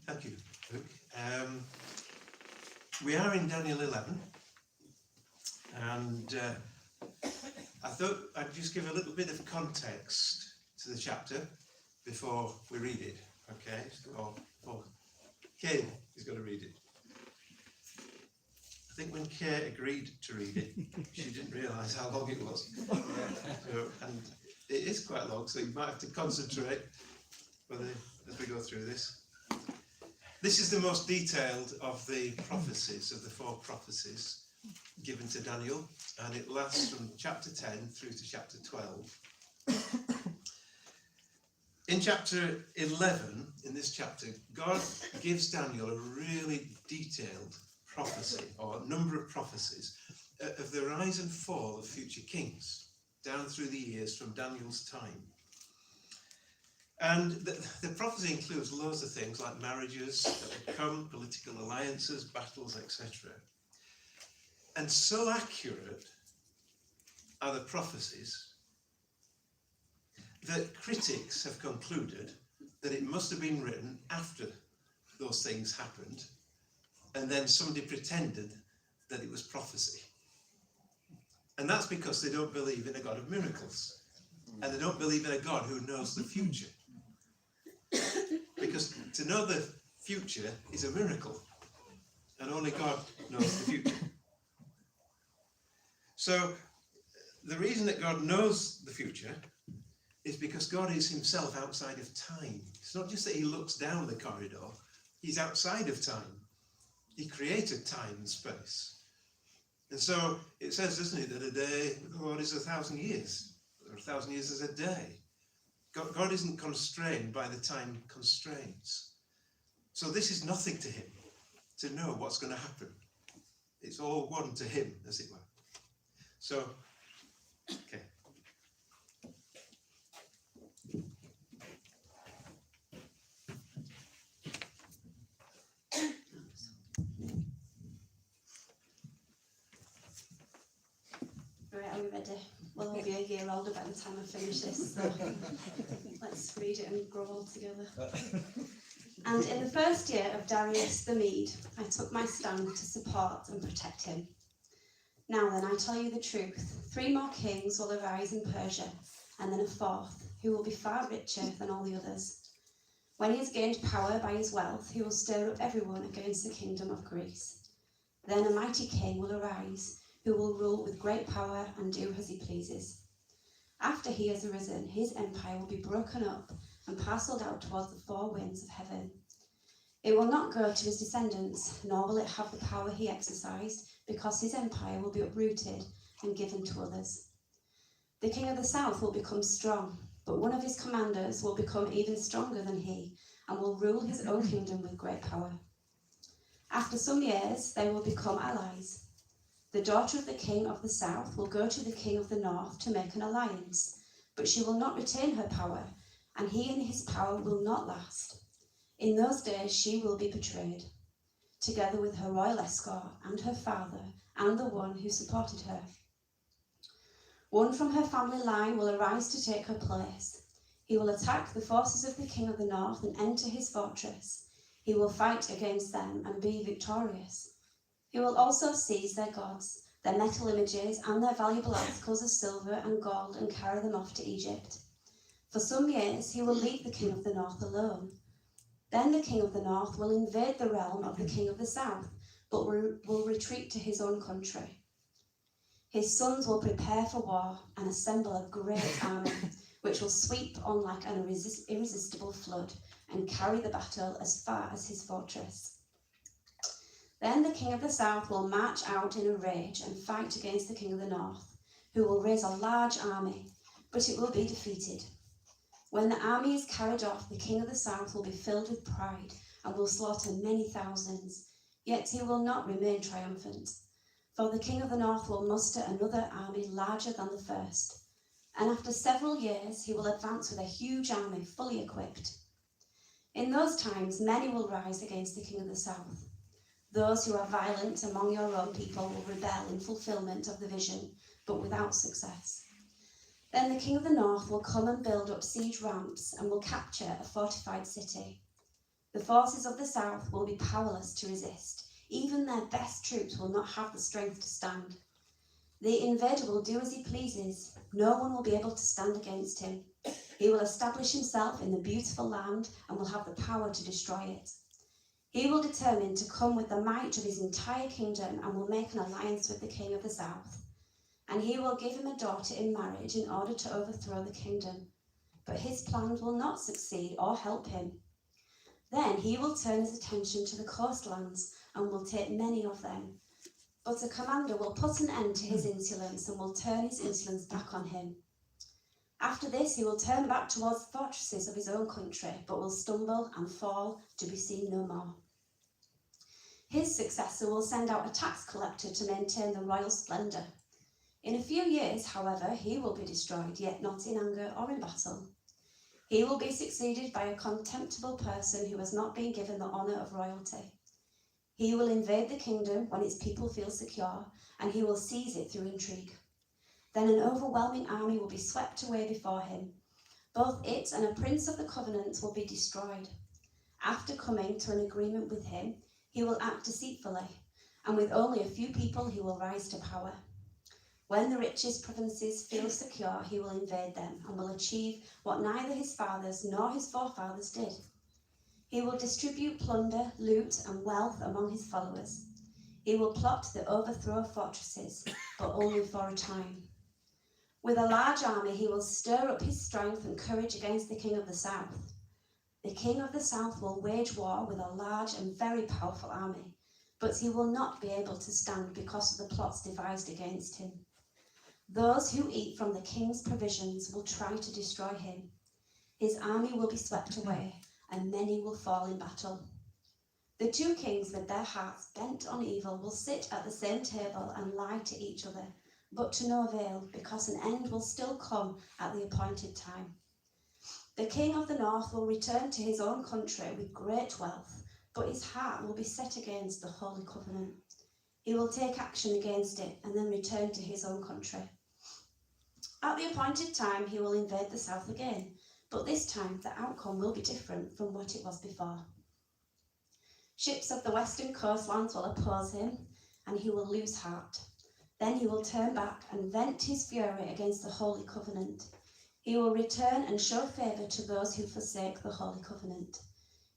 Thank you, Luke. We are in Daniel 11, and I thought I'd just give a little bit of context to the chapter before we read it, okay? Or Kay is going to read it. I think when Kay agreed to read it, she didn't realise how long it was. And it is quite long, so you might have to concentrate as we go through this. This is the most detailed of the prophecies, of the 4 prophecies given to Daniel, and it lasts from chapter 10 through to chapter 12. In chapter 11, in this chapter, God gives Daniel a really detailed prophecy, or a number of prophecies, of the rise and fall of future kings, down through the years from Daniel's time. And the prophecy includes loads of things like marriages that would come, political alliances, battles, etc. And so accurate are the prophecies that critics have concluded that it must have been written after those things happened, and then somebody pretended that it was prophecy. And that's because they don't believe in a God of miracles, and they don't believe in a God who knows the future. Because to know the future is a miracle, and only God knows the future. So the reason that God knows the future is because God is himself outside of time. It's not just that he looks down the corridor, he's outside of time. He created time and space. And so it says, doesn't it, that a day with the Lord is 1,000 years, or 1,000 years is a day. God isn't constrained by the time constraints. So this is nothing to him, to know what's going to happen. It's all one to him, as it were. So, okay. Right, are we ready? We'll all be a year older by the time I finish this, so let's read it and grow old together. And in the first year of Darius the Mede, I took my stand to support and protect him. Now then, I tell you the truth, 3 more kings will arise in Persia, and then a 4th, who will be far richer than all the others. When he has gained power by his wealth, he will stir up everyone against the kingdom of Greece. Then a mighty king will arise, who will rule with great power and do as he pleases. After he has arisen, his empire will be broken up and parcelled out towards the 4 winds of heaven. It will not go to his descendants, nor will it have the power he exercised, because his empire will be uprooted and given to others. The king of the south will become strong, but one of his commanders will become even stronger than he, and will rule his own kingdom with great power. After some years, they will become allies. The daughter of the king of the south will go to the king of the north to make an alliance, but she will not retain her power, and he and his power will not last. In those days she will be betrayed, together with her royal escort and her father and the one who supported her. One from her family line will arise to take her place. He will attack the forces of the king of the north and enter his fortress. He will fight against them and be victorious. He will also seize their gods, their metal images, and their valuable articles of silver and gold and carry them off to Egypt. For some years he will leave the king of the north alone. Then the king of the north will invade the realm of the king of the south, but will retreat to his own country. His sons will prepare for war and assemble a great army, which will sweep on like an irresistible flood and carry the battle as far as his fortress. Then the king of the south will march out in a rage and fight against the king of the north, who will raise a large army, but it will be defeated. When the army is carried off, the king of the south will be filled with pride and will slaughter many thousands, yet he will not remain triumphant. For the king of the north will muster another army larger than the first, and after several years he will advance with a huge army fully equipped. In those times many will rise against the king of the south. Those who are violent among your own people will rebel in fulfillment of the vision, but without success. Then the king of the north will come and build up siege ramps and will capture a fortified city. The forces of the south will be powerless to resist. Even their best troops will not have the strength to stand. The invader will do as he pleases. No one will be able to stand against him. He will establish himself in the beautiful land and will have the power to destroy it. He will determine to come with the might of his entire kingdom and will make an alliance with the king of the south. And he will give him a daughter in marriage in order to overthrow the kingdom. But his plans will not succeed or help him. Then he will turn his attention to the coastlands and will take many of them. But a commander will put an end to his insolence and will turn his insolence back on him. After this, he will turn back towards the fortresses of his own country, but will stumble and fall to be seen no more. His successor will send out a tax collector to maintain the royal splendour. In a few years, however, he will be destroyed, yet not in anger or in battle. He will be succeeded by a contemptible person who has not been given the honour of royalty. He will invade the kingdom when its people feel secure, and he will seize it through intrigue. Then an overwhelming army will be swept away before him. Both it and a prince of the covenant will be destroyed. After coming to an agreement with him, he will act deceitfully, and with only a few people he will rise to power. When the richest provinces feel secure, he will invade them and will achieve what neither his fathers nor his forefathers did. He will distribute plunder, loot, and wealth among his followers. He will plot the overthrow of fortresses, but only for a time. With a large army, he will stir up his strength and courage against the king of the south. The king of the south will wage war with a large and very powerful army, but he will not be able to stand because of the plots devised against him. Those who eat from the king's provisions will try to destroy him. His army will be swept away, and many will fall in battle. The two kings, with their hearts bent on evil, will sit at the same table and lie to each other, but to no avail, because an end will still come at the appointed time. The king of the north will return to his own country with great wealth, but his heart will be set against the Holy Covenant. He will take action against it and then return to his own country. At the appointed time, he will invade the south again, but this time the outcome will be different from what it was before. Ships of the western coastlands will oppose him, and he will lose heart. Then he will turn back and vent his fury against the Holy Covenant. He will return and show favour to those who forsake the Holy Covenant.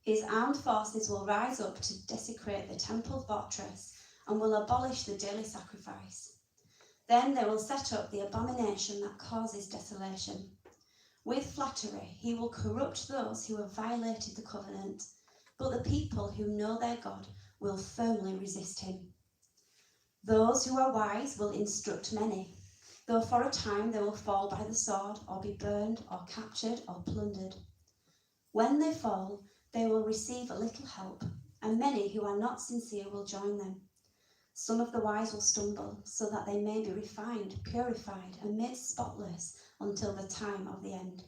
His armed forces will rise up to desecrate the temple fortress and will abolish the daily sacrifice. Then they will set up the abomination that causes desolation. With flattery, he will corrupt those who have violated the covenant, but the people who know their God will firmly resist him. Those who are wise will instruct many, though for a time they will fall by the sword, or be burned, or captured, or plundered. When they fall, they will receive a little help, and many who are not sincere will join them. Some of the wise will stumble, so that they may be refined, purified, and made spotless until the time of the end,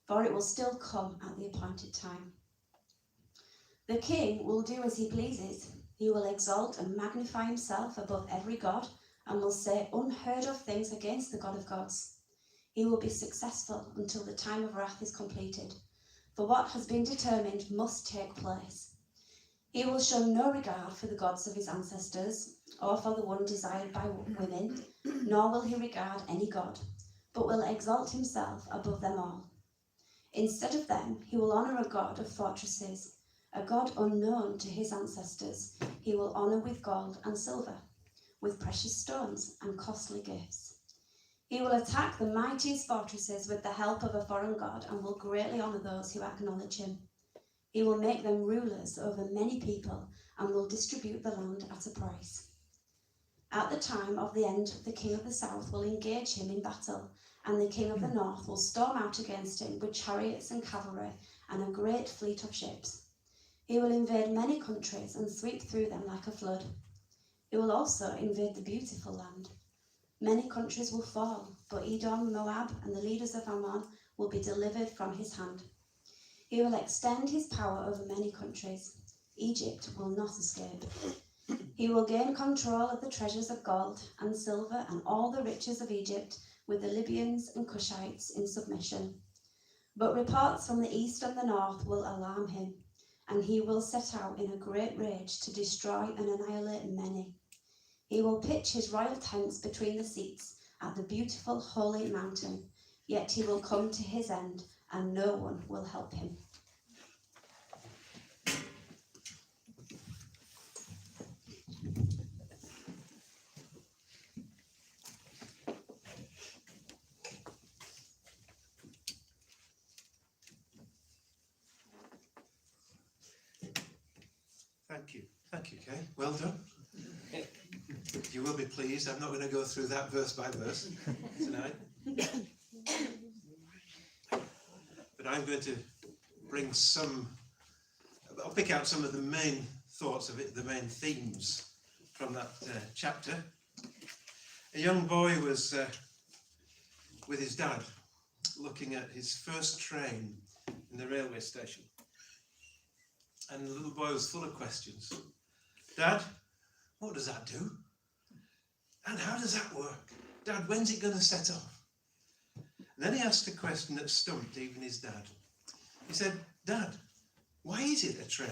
for it will still come at the appointed time. The king will do as he pleases. He will exalt and magnify himself above every god, and will say unheard of things against the God of gods. He will be successful until the time of wrath is completed, for what has been determined must take place. He will show no regard for the gods of his ancestors, or for the one desired by women, nor will he regard any god, but will exalt himself above them all. Instead of them, he will honour a god of fortresses, a god unknown to his ancestors. He will honour with gold and silver, with precious stones and costly gifts. He will attack the mightiest fortresses with the help of a foreign god, and will greatly honour those who acknowledge him. He will make them rulers over many people, and will distribute the land at a price. At the time of the end, the king of the south will engage him in battle, and the king of the north will storm out against him with chariots and cavalry and a great fleet of ships. He will invade many countries and sweep through them like a flood. He will also invade the beautiful land. Many countries will fall, but Edom, Moab, and the leaders of Ammon will be delivered from his hand. He will extend his power over many countries. Egypt will not escape. He will gain control of the treasures of gold and silver and all the riches of Egypt, with the Libyans and Cushites in submission. But reports from the east and the north will alarm him, and he will set out in a great rage to destroy and annihilate many. He will pitch his royal tents between the seats at the beautiful holy mountain, yet he will come to his end, and no one will help him. Thank you, Kay. Well done. You will be pleased. I'm not going to go through that verse by verse tonight. But I'm going to bring I'll pick out some of the main thoughts of it, the main themes from that chapter. A young boy was with his dad looking at his first train in the railway station. And the little boy was full of questions. Dad, what does that do? And how does that work? Dad, when's it going to set off? And then he asked a question that stumped even his dad. He said, Dad, why is it a train?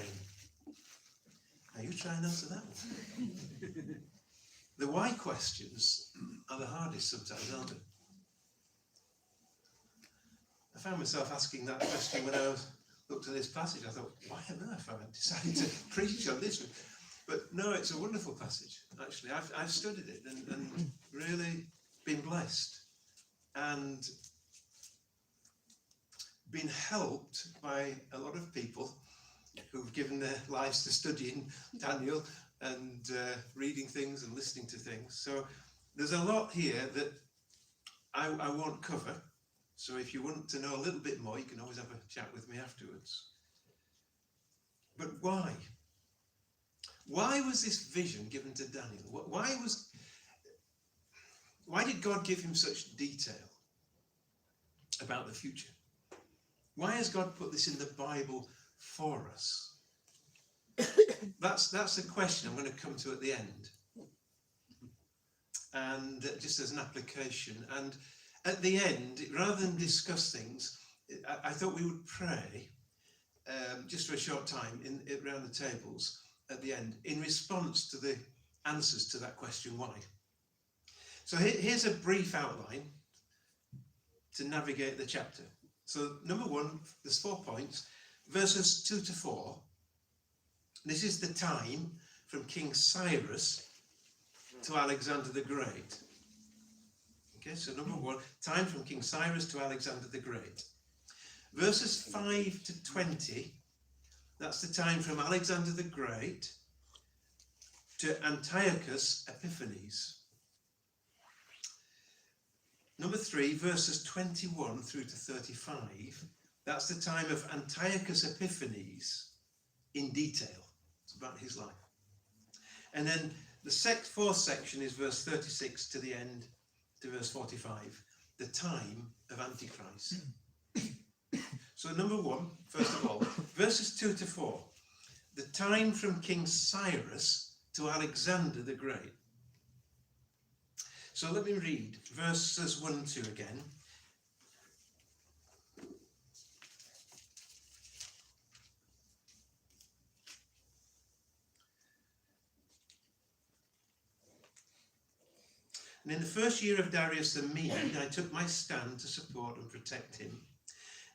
Now you try and answer that one. The why questions are the hardest sometimes, aren't they? I found myself asking that question when I looked at this passage. I thought, why on earth have I decided to preach on this one? But no, it's a wonderful passage, actually. I've studied it and really been blessed and been helped by a lot of people who've given their lives to studying Daniel and reading things and listening to things. So there's a lot here that I won't cover. So if you want to know a little bit more, you can always have a chat with me afterwards. But why? Why was this vision given to Daniel? Why did God give him such detail about the future? Why has God put this in the Bible for us? That's a question I'm going to come to at the end. And just as an application. And at the end, rather than discuss things, I thought we would pray just for a short time around the tables at the end in response to the answers to that question, why? So here's a brief outline to navigate the chapter. So number one, there's 4 points. Verses 2 to 4. This is the time from King Cyrus to Alexander the Great. Okay, so number one, time from King Cyrus to Alexander the Great. Verses 5 to 20, that's the time from Alexander the Great to Antiochus Epiphanes. Number 3, verses 21 through to 35, that's the time of Antiochus Epiphanes in detail. It's about his life. And then the 4th section is verse 36 to the end, to verse 45, the time of Antichrist. So number 1, first of all, verses 2 to 4, the time from King Cyrus to Alexander the Great. So let me read verses 1 and 2 again. And in the first year of Darius the Mede, I took my stand to support and protect him.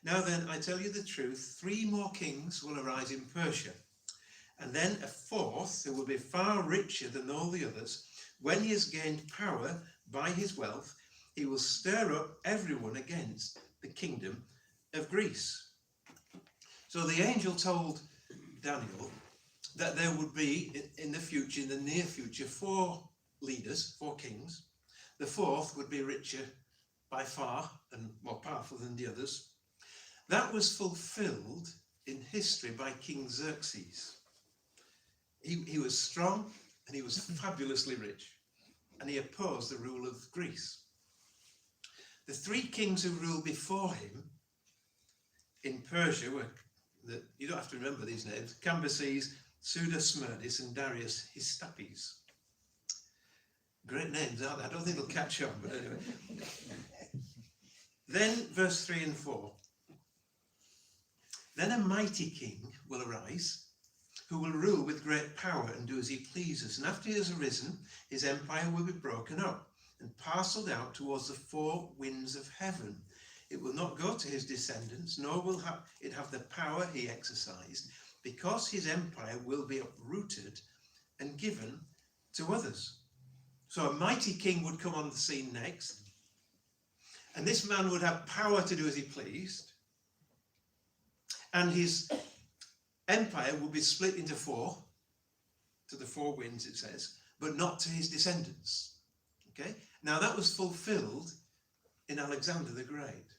Now then, I tell you the truth, 3 more kings will arise in Persia, and then a 4th who will be far richer than all the others. When he has gained power by his wealth, he will stir up everyone against the kingdom of Greece. So the angel told Daniel that there would be in the future, in the near future, 4 leaders, 4 kings. The 4th would be richer by far and more powerful than the others. That was fulfilled in history by King Xerxes. He was strong and he was fabulously rich, and he opposed the rule of Greece. The 3 kings who ruled before him in Persia were, you don't have to remember these names, Cambyses, Pseudo-Smerdis and Darius Hystaspes. Great names, aren't they? I don't think they'll catch on, but anyway. Then verse 3 and 4. Then a mighty king will arise, who will rule with great power and do as he pleases. And after he has arisen, his empire will be broken up and parcelled out towards the four winds of heaven. It will not go to his descendants, nor will it have the power he exercised, because his empire will be uprooted and given to others. So a mighty king would come on the scene next, and this man would have power to do as he pleased, and his empire will be split into four, to the four winds it says, but not to his descendants. Okay? Now that was fulfilled in Alexander the Great.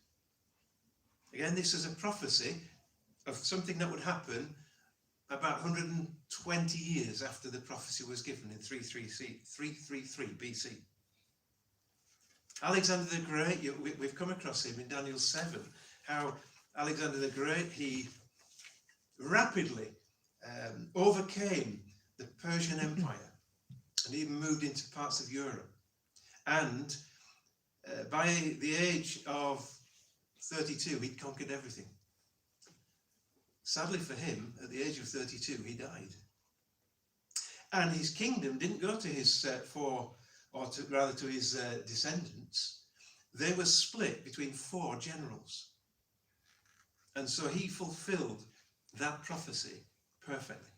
Again, this is a prophecy of something that would happen about 120 years after the prophecy was given in 333 BC. Alexander the Great, we've come across him in Daniel 7, how Alexander the Great, he rapidly overcame the Persian Empire and even moved into parts of Europe. And by the age of 32, he'd conquered everything. Sadly for him, at the age of 32, he died. And his kingdom didn't go to his to his descendants. They were split between four generals. And so he fulfilled that prophecy perfectly.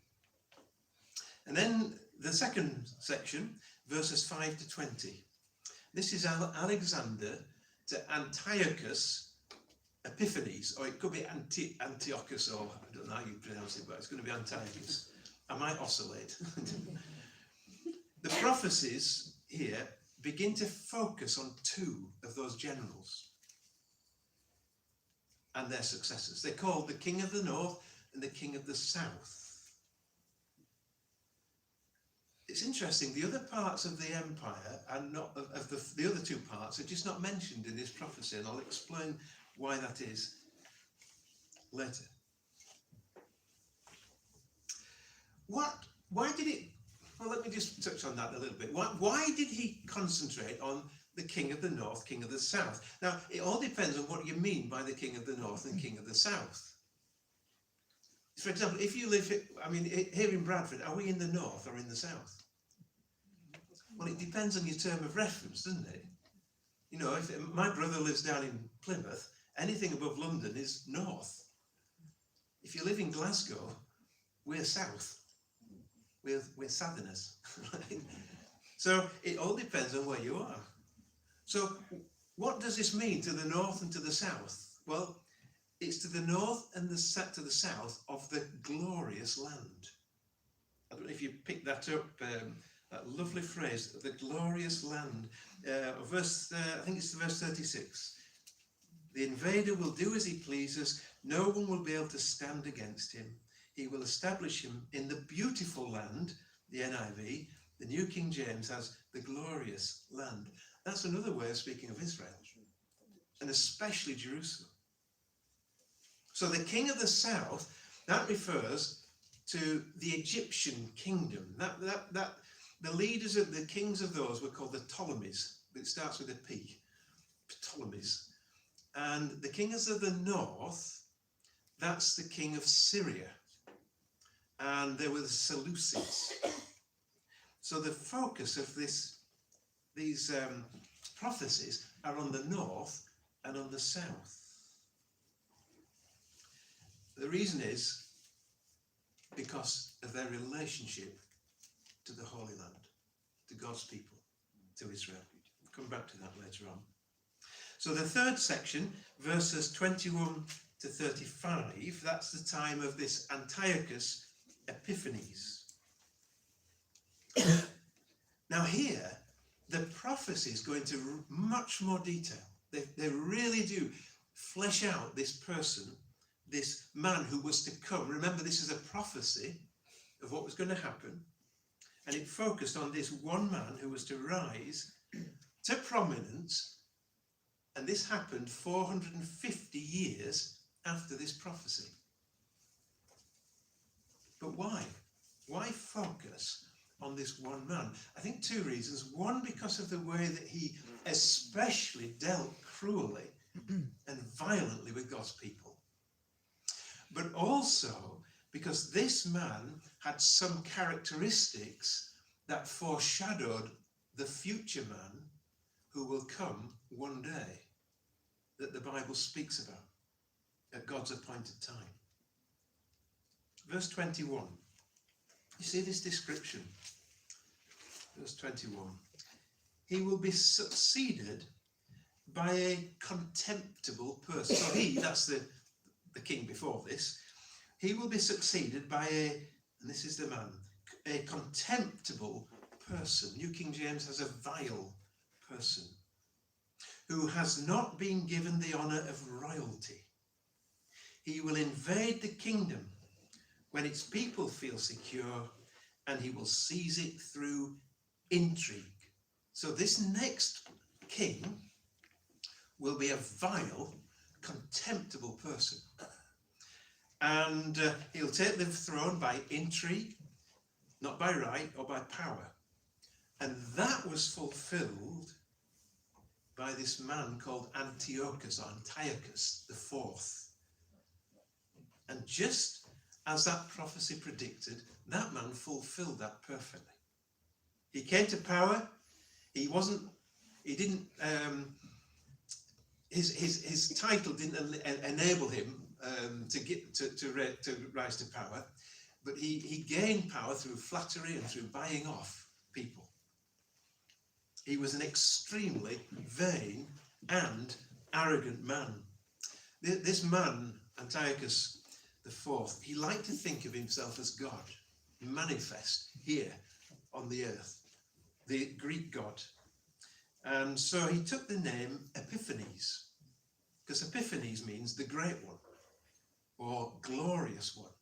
And then the second section, verses 5 to 20. This is Alexander to Antiochus Epiphanes, or it could be Antiochus, or I don't know how you pronounce it, but it's going to be Antiochus. I might oscillate. The prophecies here begin to focus on two of those generals and their successors. They're called the King of the North and the King of the South. It's interesting, the other parts of the empire and not of the other two parts are just not mentioned in this prophecy, and I'll explain why that is later. Why did it, well, let me just touch on that a little bit. Why did he concentrate on the King of the North, King of the South? Now, it all depends on what you mean by the King of the North and King of the South. For example, if you live, here in Bradford, are we in the North or in the South? Well, it depends on your term of reference, doesn't it? You know, if my brother lives down in Plymouth, anything above London is north. If you live in Glasgow, we're south. We're southerners. Right? So it all depends on where you are. So what does this mean to the north and to the south? Well, it's to the north and to the south of the glorious land. I don't know if you picked that up, that lovely phrase, the glorious land. I think it's verse 36. The invader will do as he pleases. No one will be able to stand against him. He will establish him in the beautiful land, the NIV. The New King James has the glorious land. That's another way of speaking of Israel, and especially Jerusalem. So the king of the south, that refers to the Egyptian kingdom. The leaders of the kings of those were called the Ptolemies. It starts with a P, Ptolemies. And the kings of the north, that's the king of Syria. And they were the Seleucids. So the focus of these prophecies are on the north and on the south. The reason is because of their relationship to the Holy Land, to God's people, to Israel. We'll come back to that later on. So the third section, verses 21 to 35, that's the time of this Antiochus Epiphanes. Now here, the prophecies go into much more detail. They really do flesh out this person, this man who was to come. Remember, this is a prophecy of what was going to happen. And it focused on this one man who was to rise to prominence. And this happened 450 years after this prophecy. But why? Why focus on this one man? I think two reasons. One, because of the way that he especially dealt cruelly and violently with God's people. but also because this man had some characteristics that foreshadowed the future man who will come one day, that the Bible speaks about at God's appointed time. Verse 21. You see this description? Verse 21. He will be succeeded by a contemptible person. So he, that's the king before this, he will be succeeded by and this is the man, a contemptible person. New King James has a vile person, who has not been given the honour of royalty. He will invade the kingdom when its people feel secure, and he will seize it through intrigue. So this next king will be a vile, contemptible person. And he'll take the throne by intrigue, not by right or by power. And that was fulfilled by this man called Antiochus the fourth. And just as that prophecy predicted, that man fulfilled that perfectly. He came to power. His title didn't enable him to rise to power, but he gained power through flattery and through buying off people. He was an extremely vain and arrogant man. This man, Antiochus IV, he liked to think of himself as God, manifest here on the earth, the Greek God. And so he took the name Epiphanes, because Epiphanes means the great one, or glorious one.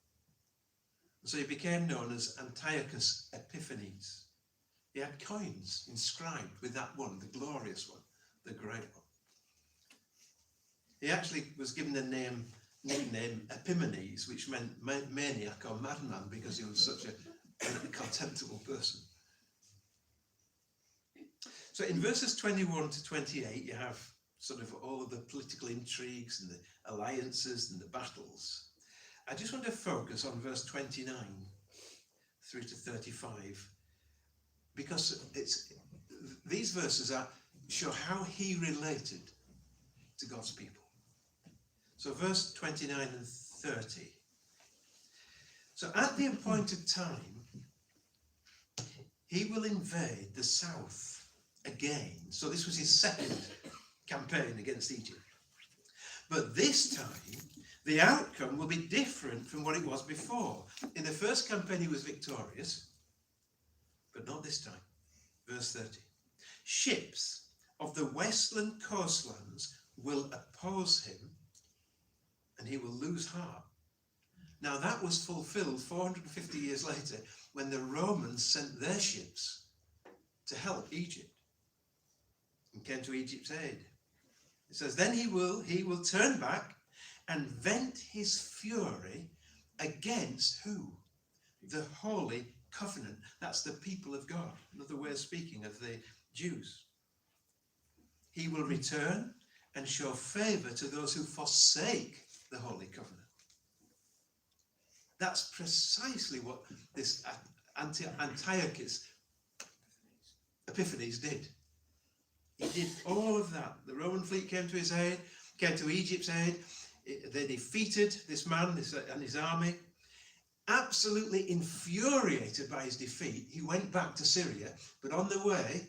So he became known as Antiochus Epiphanes. He had coins inscribed with that one, the glorious one, the great one. He actually was given the nickname Epimanes, which meant maniac or madman, because he was such a contemptible person. So in verses 21 to 28, you have sort of all of the political intrigues and the alliances and the battles. I just want to focus on verse 29 through to 35, because these verses show how he related to God's people. So verse 29 and 30. So at the appointed time, he will invade the south again. So this was his second campaign against Egypt. But this time, the outcome will be different from what it was before. In the first campaign, he was victorious, but not this time. Verse 30. Ships of the westland coastlands will oppose him, and he will lose heart. Now that was fulfilled 450 years later, when the Romans sent their ships to help Egypt and came to Egypt's aid. It says, then he will turn back and vent his fury against who? The Holy Covenant. That's the people of God. Another way of speaking of the Jews. He will return and show favour to those who forsake the Holy Covenant. That's precisely what this Antiochus Epiphanes did. He did all of that. The Roman fleet came to his aid, came to Egypt's aid. They defeated this man and his army. Absolutely infuriated by his defeat, he went back to Syria, but on the way,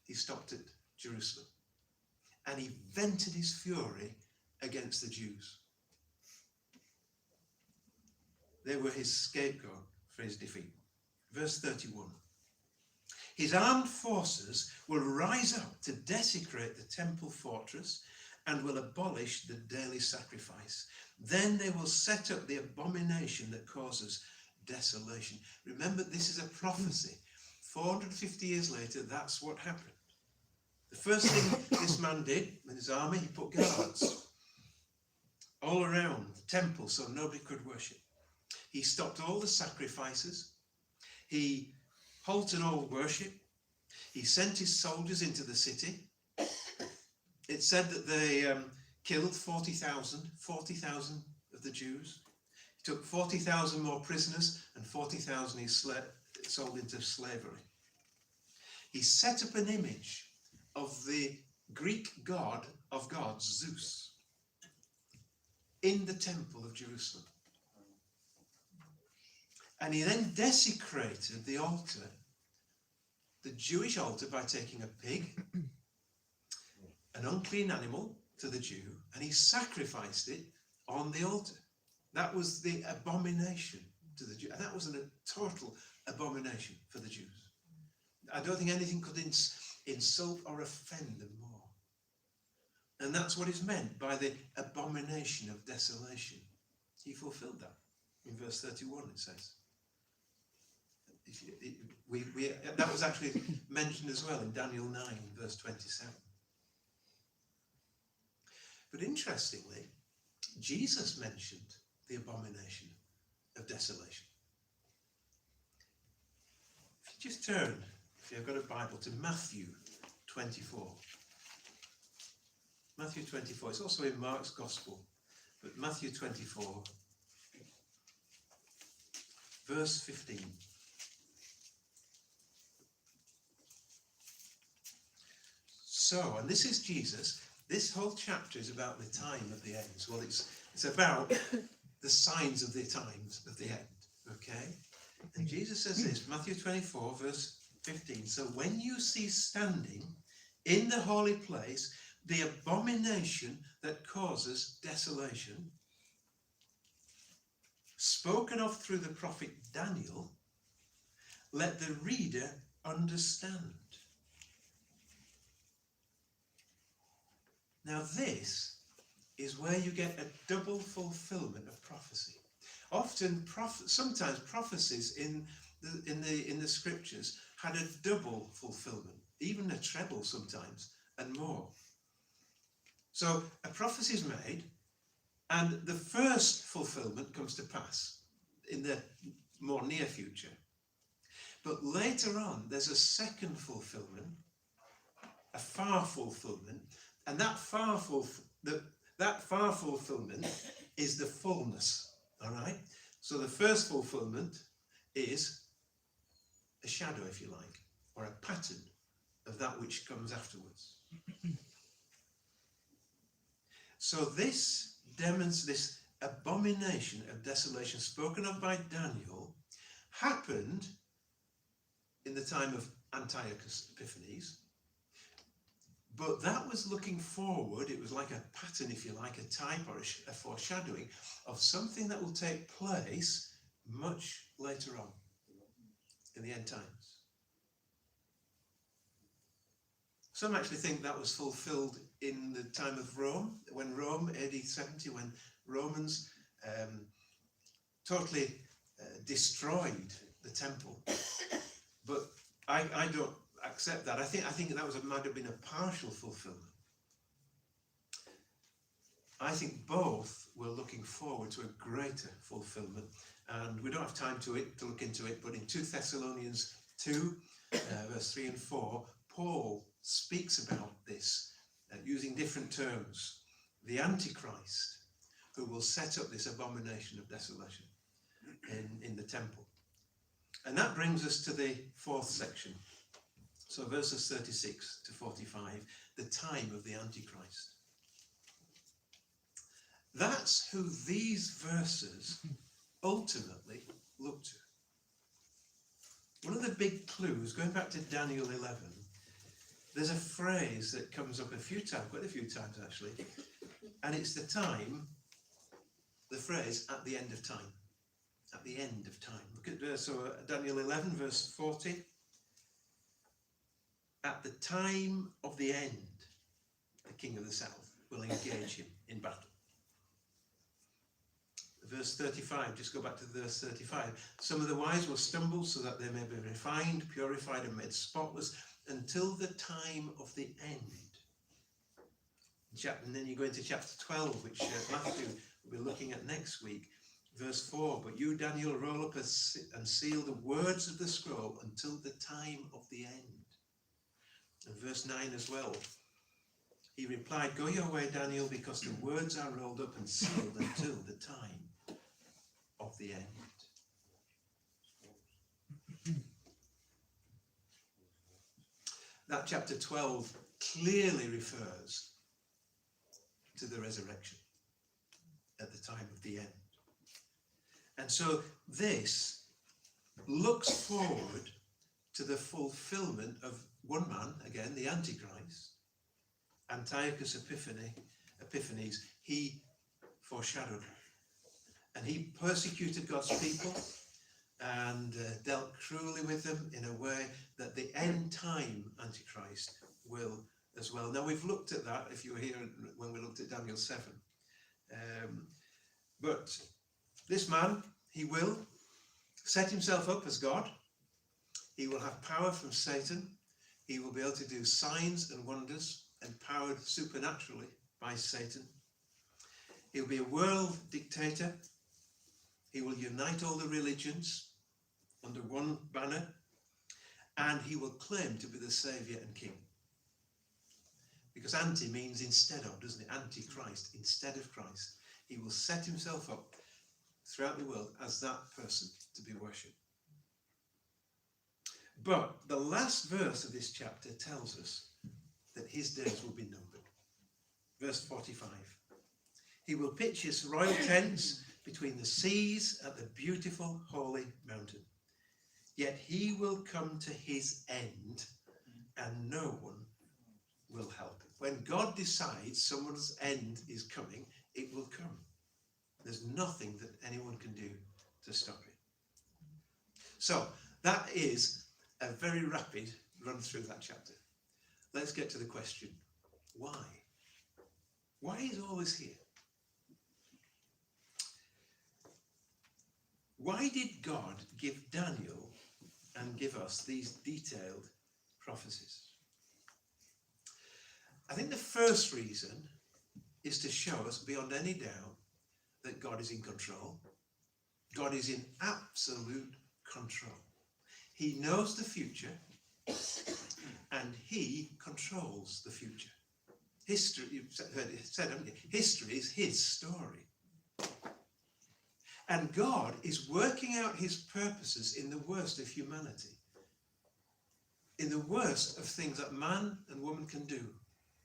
he stopped at Jerusalem. And he vented his fury against the Jews. They were his scapegoat for his defeat. Verse 31. His armed forces will rise up to desecrate the temple fortress and will abolish the daily sacrifice. Then they will set up the abomination that causes desolation. Remember, this is a prophecy. 450 years later, that's what happened. The first thing this man did with his army, he put guards all around the temple so nobody could worship. He stopped all the sacrifices. He halted all worship. He sent his soldiers into the city. It said that the killed 40,000 of the Jews. He took 40,000 more prisoners, and 40,000 he sold into slavery. He set up an image of the Greek god of gods, Zeus, in the temple of Jerusalem. And he then desecrated the altar, the Jewish altar, by taking a pig, an unclean animal to the Jew, and he sacrificed it on the altar. That was the abomination to the Jew, and that was a total abomination for the Jews. I don't think anything could insult or offend them more. And that's what is meant by the abomination of desolation. He fulfilled that. In verse 31 it says. That was actually mentioned as well in Daniel 9, verse 27. But interestingly, Jesus mentioned the abomination of desolation. If you just turn, if you've got a Bible, to Matthew 24. Matthew 24, it's also in Mark's Gospel, but Matthew 24, verse 15. So, and this is Jesus. This whole chapter is about the time of the end. Well, it's about the signs of the times of the end. Okay? And Jesus says this, Matthew 24, verse 15. So when you see standing in the holy place the abomination that causes desolation, spoken of through the prophet Daniel, let the reader understand. Now this is where you get a double fulfillment of prophecy. Often, sometimes prophecies in the scriptures had a double fulfillment, even a treble sometimes, and more. So a prophecy is made, and the first fulfillment comes to pass in the more near future. But later on, there's a second fulfillment, a far fulfillment, and that far fulfillment is the fullness. All right. So the first fulfillment is a shadow, if you like, or a pattern of that which comes afterwards. So this demonstrates this abomination of desolation spoken of by Daniel happened in the time of Antiochus Epiphanes. But that was looking forward. It was like a pattern, if you like, a type or a foreshadowing of something that will take place much later on in the end times. Some actually think that was fulfilled in the time of Rome, when Rome, AD 70, when Romans totally destroyed the temple. But I don't accept that. I think that might have been a partial fulfillment. I think both were looking forward to a greater fulfillment, and we don't have time to look into it, but in 2 Thessalonians 2, verse 3 and 4, Paul speaks about this using different terms. The Antichrist, who will set up this abomination of desolation in the temple. And that brings us to the fourth section. So verses 36 to 45, the time of the Antichrist. That's who these verses ultimately look to. One of the big clues, going back to Daniel 11, there's a phrase that comes up quite a few times actually, and it's the phrase at the end of time. At the end of time. Look at Daniel 11, verse 40. At the time of the end, the king of the south will engage him in battle. Verse 35, just go back to verse 35. Some of the wise will stumble so that they may be refined, purified and made spotless until the time of the end. And then you go into chapter 12, which Matthew will be looking at next week. Verse 4, but you, Daniel, roll up and seal the words of the scroll until the time of the end. And verse 9 as well. He replied, "Go your way, Daniel, because the words are rolled up and sealed until the time of the end." That chapter 12 clearly refers to the resurrection at the time of the end. And so this looks forward to the fulfillment of one man, again, the Antichrist, Antiochus Epiphanes. He foreshadowed, and he persecuted God's people and dealt cruelly with them in a way that the end time Antichrist will as well. Now, we've looked at that, if you were here when we looked at Daniel 7. But this man, he will set himself up as God. He will have power from Satan. He will be able to do signs and wonders, empowered supernaturally by Satan. He'll be a world dictator. He will unite all the religions under one banner, and he will claim to be the Saviour and King. Because anti means instead of, doesn't it? Antichrist, instead of Christ. He will set himself up throughout the world as that person to be worshipped. But the last verse of this chapter tells us that his days will be numbered. Verse 45. He will pitch his royal tents between the seas at the beautiful holy mountain. Yet he will come to his end, and no one will help him. When God decides someone's end is coming, it will come. There's nothing that anyone can do to stop it. So that is a very rapid run through that chapter. Let's get to the question, why? Why is all this here? Why did God give Daniel and give us these detailed prophecies? I think the first reason is to show us beyond any doubt that God is in control. God is in absolute control. He knows the future and he controls the future. History, you've heard it said, haven't you? History is his story. And God is working out his purposes in the worst of humanity. In the worst of things that man and woman can do.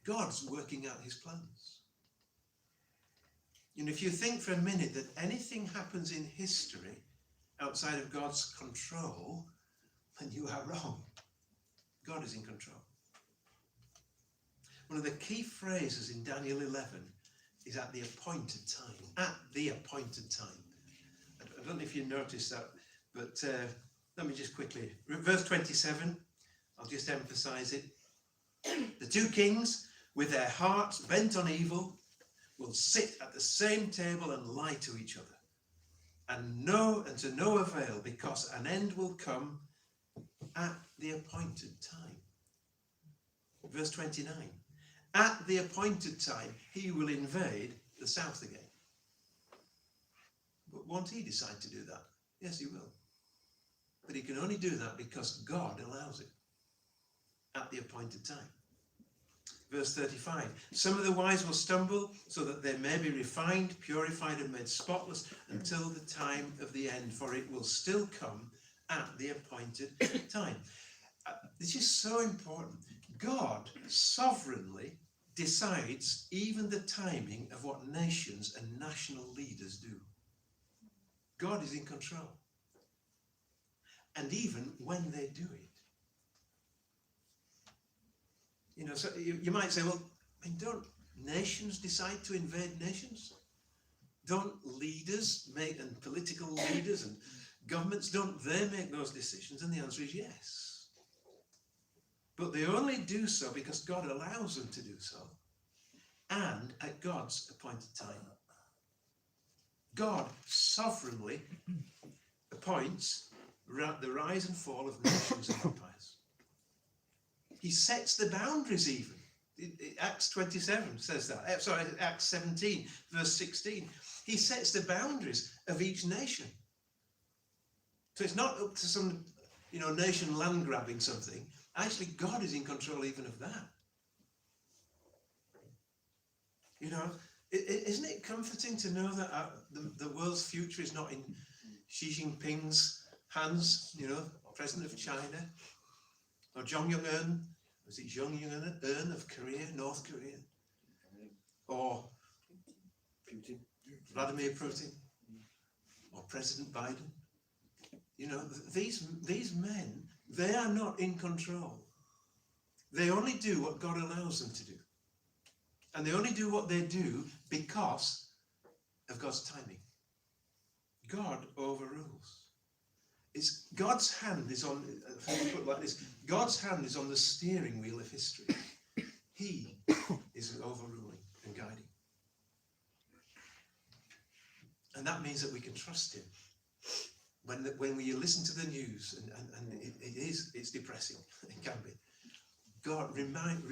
God's working out his plans. And if you think for a minute that anything happens in history outside of God's control, then you are wrong. God is in control. One of the key phrases in Daniel 11 is at the appointed time. At the appointed time. I don't know if you noticed that, but let me just quickly. Verse 27, I'll just emphasize it. The two kings, with their hearts bent on evil, will sit at the same table and lie to each other, and to no avail, because an end will come at the appointed time. Verse 29, at the appointed time, he will invade the south again. But won't he decide to do that? Yes, he will. But he can only do that because God allows it at the appointed time. Verse 35, some of the wise will stumble so that they may be refined, purified and made spotless until the time of the end, for it will still come at the appointed time. This is so important. God sovereignly decides even the timing of what nations and national leaders do. God is in control. And even when they do it. You know, so you might say, well, I mean, don't nations decide to invade nations? Don't leaders make, and political leaders and governments, don't they make those decisions? And the answer is yes. But they only do so because God allows them to do so, and at God's appointed time. God sovereignly appoints the rise and fall of nations and empires. He sets the boundaries even. Acts 27 says that. Sorry, Acts 17, verse 16. He sets the boundaries of each nation. So it's not up to some, nation land grabbing something. Actually, God is in control even of that. You know, isn't it comforting to know that the world's future is not in Xi Jinping's hands, you know, President of China, or Jong Un, was it Jong Un of Korea, North Korea, or Putin. Vladimir Putin, or President Biden? You know, these men, they are not in control. They only do what God allows them to do. And they only do what they do because of God's timing. God overrules. It's God's hand is on, let me put it like this, God's hand is on the steering wheel of history. He is overruling and guiding. And that means that we can trust him. When you listen to the news, and it's depressing, it can be. God, remind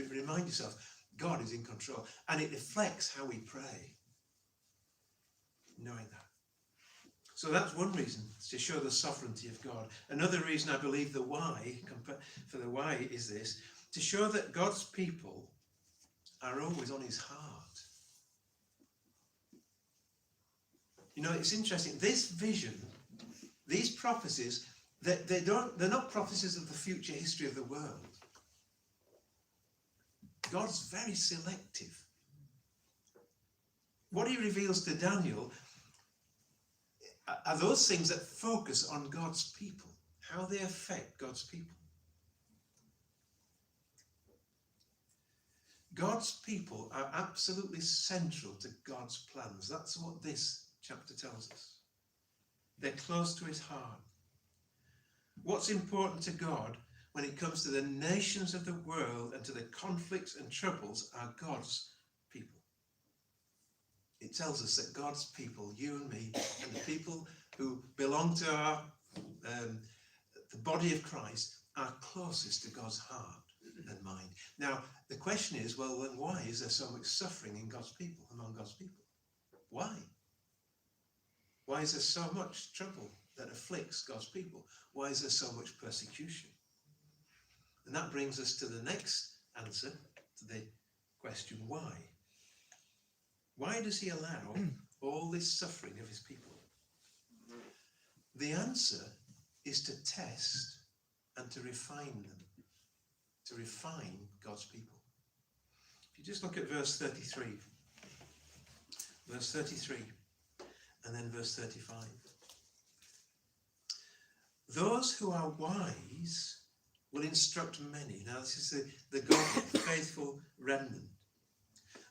yourself, God is in control. And it reflects how we pray, knowing that. So that's one reason, to show the sovereignty of God. Another reason I believe the why, for the why is this, to show that God's people are always on his heart. You know, it's interesting, this vision, these prophecies, they're not prophecies of the future history of the world. God's very selective. What he reveals to Daniel are those things that focus on God's people, how they affect God's people. God's people are absolutely central to God's plans. That's what this chapter tells us. They're close to his heart. What's important to God when it comes to the nations of the world and to the conflicts and troubles are God's people. It tells us that God's people, you and me, and the people who belong to our the body of Christ, are closest to God's heart and mind. Now, the question is, well, then why is there so much suffering in God's people, among God's people? Why? Why is there so much trouble that afflicts God's people? Why is there so much persecution? And that brings us to the next answer to the question, why? Why does he allow all this suffering of his people? The answer is to test and to refine them, to refine God's people. If you just look at verse 33, and then verse 35. Those who are wise will instruct many. Now this is the godly, faithful remnant.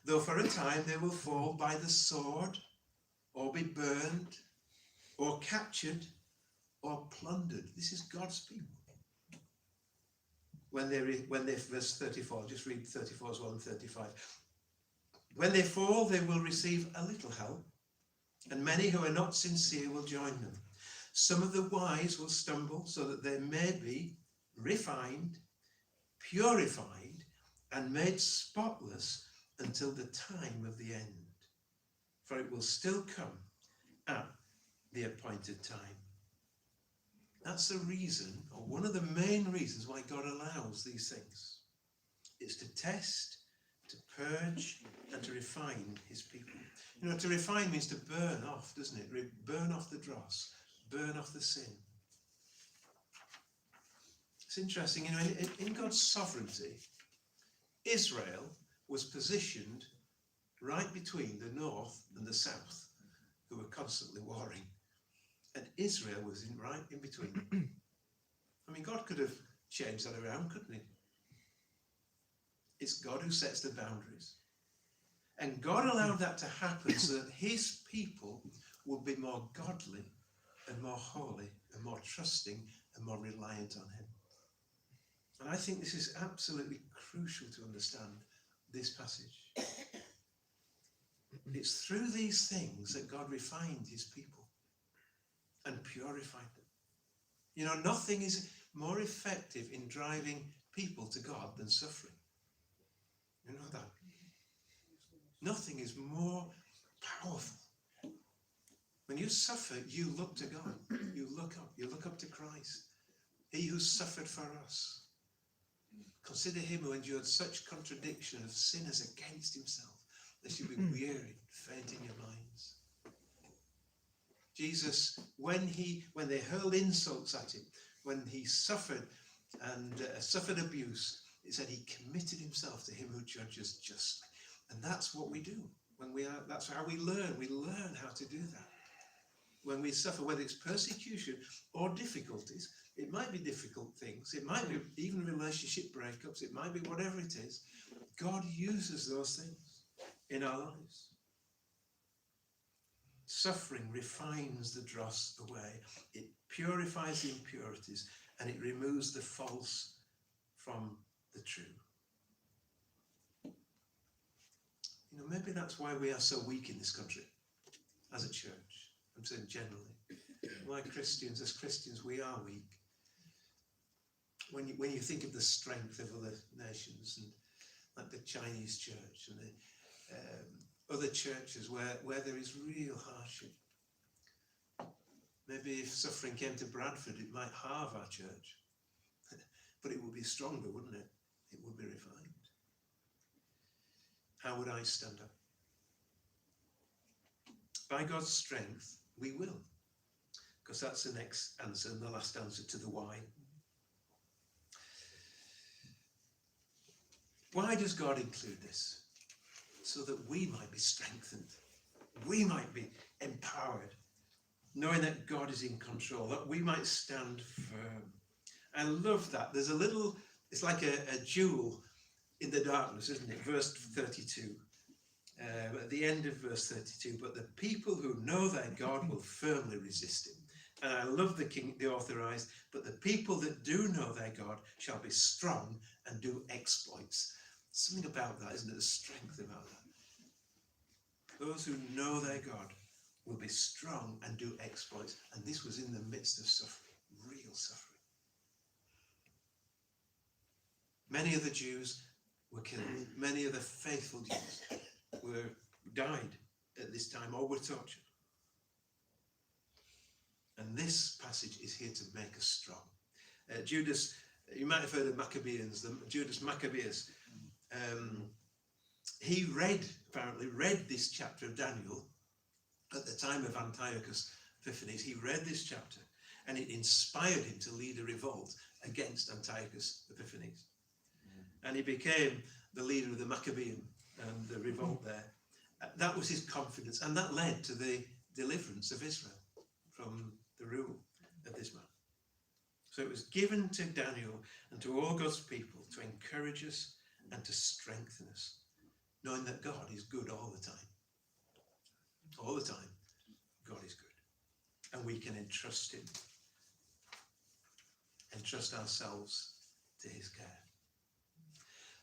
Though for a time they will fall by the sword, or be burned, or captured, or plundered. This is God's people. When they verse 34, just read 34 as well and 35. When they fall, they will receive a little help, and many who are not sincere will join them. Some of the wise will stumble, so that they may be refined, purified, and made spotless until the time of the end. For it will still come at the appointed time. That's the reason, or one of the main reasons, why God allows these things. It's to test, to purge, and to refine his people. You know, to refine means to burn off, doesn't it? Burn off the dross, burn off the sin. It's interesting, you know, in God's sovereignty, Israel was positioned right between the north and the south, who were constantly warring. And Israel was right in between them. I mean, God could have changed that around, couldn't he? It's God who sets the boundaries. And God allowed that to happen so that his people would be more godly and more holy and more trusting and more reliant on him. And I think this is absolutely crucial to understand this passage. It's through these things that God refined his people and purified them. You know, nothing is more effective in driving people to God than suffering. You know that? Nothing is more powerful. When you suffer, you look to God. You look up to Christ. He who suffered for us. Consider him who endured such contradiction of sinners against himself, lest you be weary, faint in your minds. Jesus, when they hurled insults at him, when he suffered and suffered abuse, it said he committed himself to him who judges justly. And that's what we do. That's how we learn. We learn how to do that. When we suffer, whether it's persecution or difficulties, it might be difficult things, it might be even relationship breakups, it might be whatever it is, God uses those things in our lives. Suffering refines the dross away, it purifies the impurities, and it removes the false from the true. You know, maybe that's why we are so weak in this country as a church. I'm saying generally. Why as Christians, we are weak. When you think of the strength of other nations, and like the Chinese church and the other churches where there is real hardship. Maybe if suffering came to Bradford, it might halve our church. But it would be stronger, wouldn't it? It would be refined. How would I stand up? By God's strength, we will. Because that's the next answer and the last answer to the why. Why does God include this? So that we might be strengthened. We might be empowered. Knowing that God is in control. That we might stand firm. I love that. There's a little, it's like a jewel in the darkness, isn't it? Verse 32. At the end of verse 32, but the people who know their God will firmly resist him. And I love the authorized, but the people that do know their God shall be strong and do exploits. Something about that, isn't it? The strength about that. Those who know their God will be strong and do exploits. And this was in the midst of suffering, real suffering. Many of the Jews were killed. Many of the faithful Jews died at this time or were tortured. And this passage is here to make us strong. Judas, you might have heard of Maccabees, Judas Maccabeus. He apparently read this chapter of Daniel at the time of Antiochus Epiphanes. He read this chapter and it inspired him to lead a revolt against Antiochus Epiphanes. And he became the leader of the Maccabean and the revolt there. That was his confidence, and that led to the deliverance of Israel from the rule of this man. So it was given to Daniel and to all God's people to encourage us and to strengthen us, knowing that God is good all the time. All the time, God is good. And we can entrust him, entrust ourselves to his care.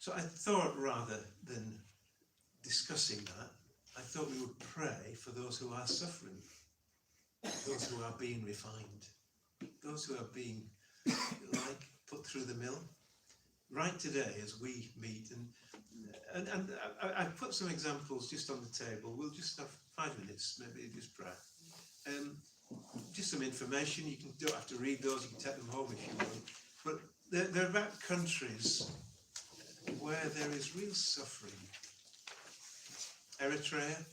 So I thought rather than discussing that, I thought we would pray for those who are suffering, those who are being refined, those who are being put through the mill. Right today as we meet, and I've put some examples just on the table. We'll just have 5 minutes, maybe just pray. Just some information. You don't have to read those, you can take them home if you want. But they're about countries where there is real suffering. Eritrea.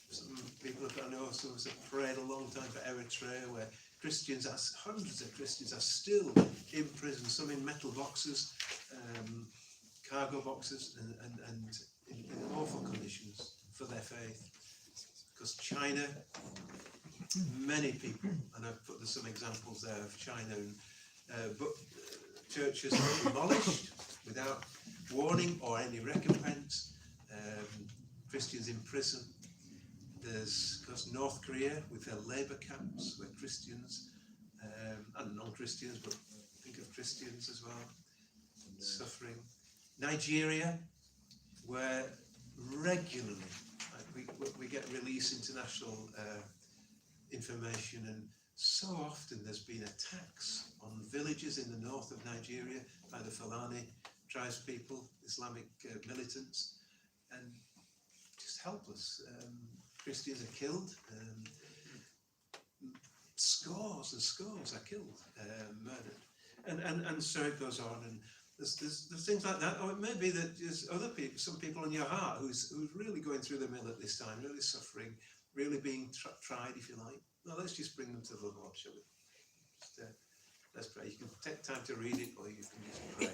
Some people I know, some of us have prayed a long time for Eritrea, where hundreds of Christians are still in prison, some in metal boxes, cargo boxes, and in awful conditions for their faith. Because China, many people, and I've put some examples there of China, but churches are demolished without warning or any recompense. Christians in prison. There's, of course, North Korea with their labour camps where Christians and non-Christians, but think of Christians as well, suffering. Nigeria, where regularly we get release international information, and so often there's been attacks on villages in the north of Nigeria by the Fulani tribespeople, Islamic militants, and just helpless. Christians are killed. Scores and scores are killed, murdered. And so it goes on. And There's things like that, or it may be that there's other people, some people in your heart who's really going through the mill at this time, really suffering, really being tried, if you like. Well, let's just bring them to the Lord, shall we? Just, let's pray. You can take time to read it, or you can just pray.